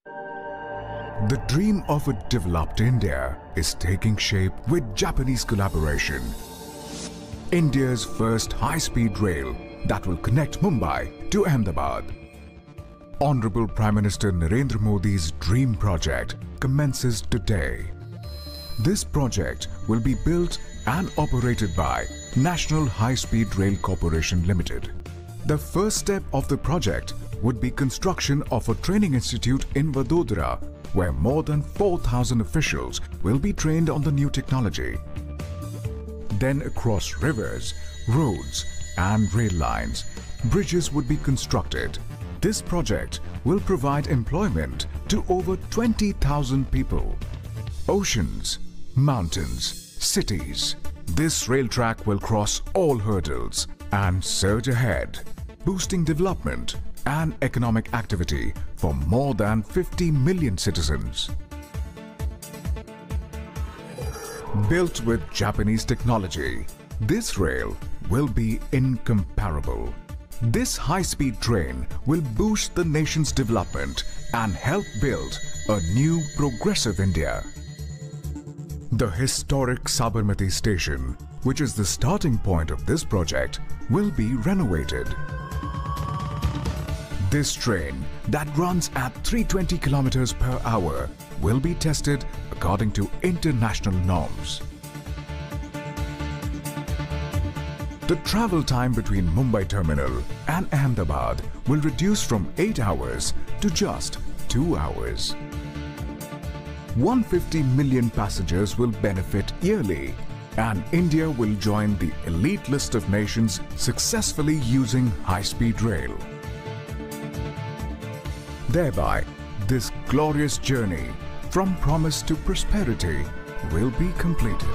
The dream of a developed India is taking shape with Japanese collaboration. India's first high-speed rail that will connect Mumbai to Ahmedabad. Honorable Prime Minister Narendra Modi's dream project commences today. This project will be built and operated by National High Speed Rail Corporation Limited. The first step of the project would be construction of a training institute in Vadodara, where more than 4,000 officials will be trained on the new technology. Then across rivers, roads and rail lines, bridges would be constructed. This project will provide employment to over 20,000 people. Oceans, mountains, cities. This rail track will cross all hurdles and surge ahead, boosting development and economic activity for more than 50 million citizens. Built with Japanese technology, this rail will be incomparable. This high-speed train will boost the nation's development and help build a new progressive India. The historic Sabarmati station, which is the starting point of this project, will be renovated. This train that runs at 320 kilometers per hour will be tested according to international norms. The travel time between Mumbai terminal and Ahmedabad will reduce from 8 hours to just 2 hours. 150 million passengers will benefit yearly, and India will join the elite list of nations successfully using high-speed rail. Thereby, this glorious journey from promise to prosperity will be completed.